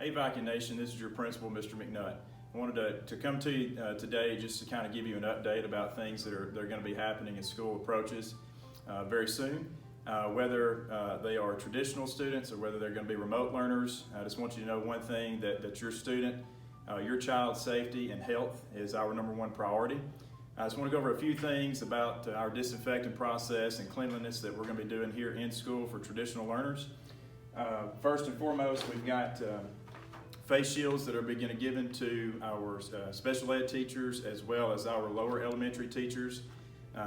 Hey Viking Nation, this is your principal, Mr. McNutt. I wanted to come to you today just to kind of give you an update about things that are going to be happening as school approaches very soon. Whether they are traditional students or whether they're going to be remote learners, I just want you to know one thing, that your student, your child's safety and health is our number one priority. I just want to go over a few things about our disinfecting process and cleanliness that we're going to be doing here in school for traditional learners. First and foremost, we've got face shields that are being given to our special ed teachers as well as our lower elementary teachers.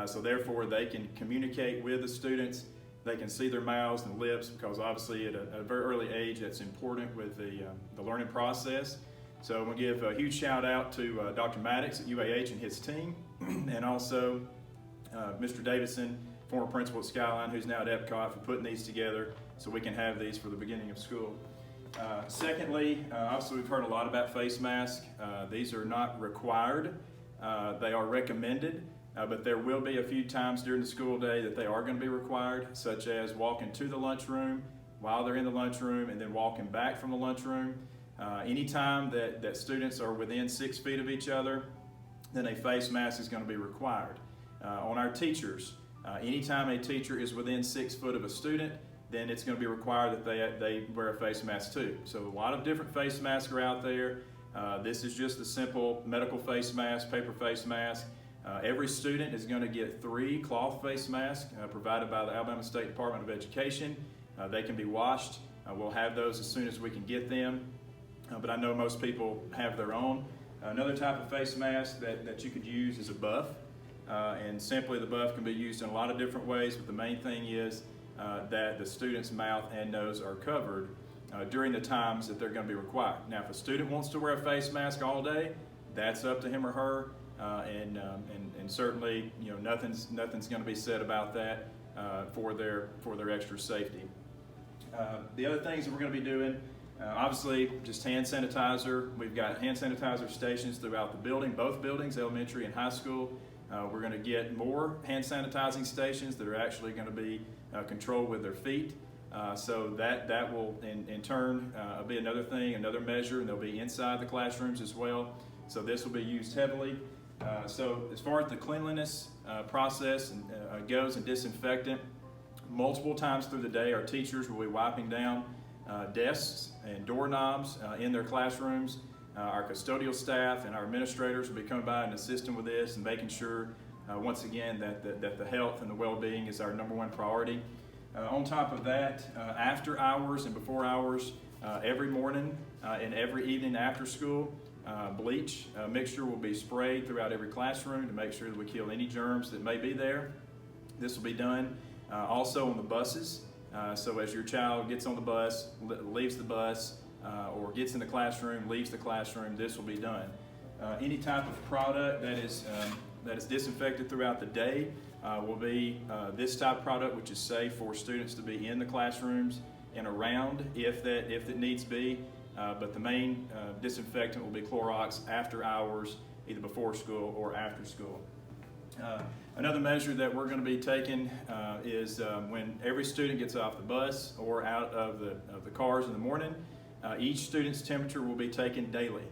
So therefore they can communicate with the students, they can see their mouths and lips, because obviously at a very early age that's important with the learning process. So I'm going to give a huge shout out to Dr. Maddox at UAH and his team, and also Mr. Davidson, former principal at Skyline, who's now at Epcot, for putting these together so we can have these for the beginning of school. Secondly, obviously we've heard a lot about face masks. These are not required, they are recommended, but there will be a few times during the school day that they are going to be required, such as walking to the lunchroom while they're in the lunchroom and then walking back from the lunchroom. Anytime that students are within 6 feet of each other, then a face mask is going to be required. On our teachers, anytime a teacher is within 6 foot of a student, then it's going to be required that they wear a face mask too. So a lot of different face masks are out there. This is just a simple medical face mask, paper face mask. Every student is going to get 3 cloth face masks provided by the Alabama State Department of Education. They can be washed. We'll have those as soon as we can get them. But I know most people have their own. Another type of face mask that you could use is a buff. And simply the buff can be used in a lot of different ways, but the main thing is that the student's mouth and nose are covered during the times that they're going to be required. Now, if a student wants to wear a face mask all day, that's up to him or her, and certainly, nothing's going to be said about that for their extra safety. The other things that we're going to be doing, obviously, just hand sanitizer. We've got hand sanitizer stations throughout the building, both buildings, elementary and high school. We're going to get more hand sanitizing stations that are actually going to be controlled with their feet. So that will in turn be another thing, another measure, and they'll be inside the classrooms as well. So this will be used heavily. So as far as the cleanliness process goes and disinfectant, multiple times through the day our teachers will be wiping down desks and doorknobs in their classrooms. Our custodial staff and our administrators will be coming by and assisting with this and making sure, once again, that the health and the well-being is our number one priority. On top of that, after hours and before hours, every morning and every evening after school, bleach mixture will be sprayed throughout every classroom to make sure that we kill any germs that may be there. This will be done also on the buses. So as your child gets on the bus, leaves the bus, or gets in the classroom, leaves the classroom, this will be done. Any type of product that is disinfected throughout the day will be this type of product, which is safe for students to be in the classrooms and around if it needs be. But the main disinfectant will be Clorox after hours, either before school or after school. Another measure that we're going to be taking is when every student gets off the bus or out of the cars in the morning, each student's temperature will be taken daily.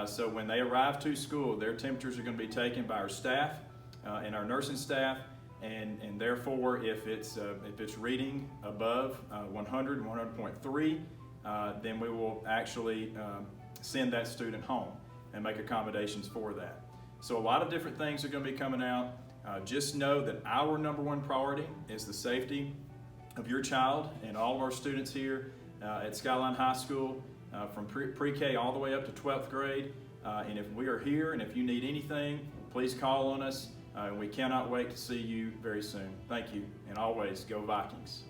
So when they arrive to school, their temperatures are going to be taken by our staff and our nursing staff, and therefore if it's reading above 100, 100.3, then we will actually send that student home and make accommodations for that. So a lot of different things are going to be coming out. Just know that our number one priority is the safety of your child and all of our students here at Skyline High School, from pre-K all the way up to 12th grade. And if we are here and if you need anything, please call on us. And we cannot wait to see you very soon. Thank you, and always go Vikings.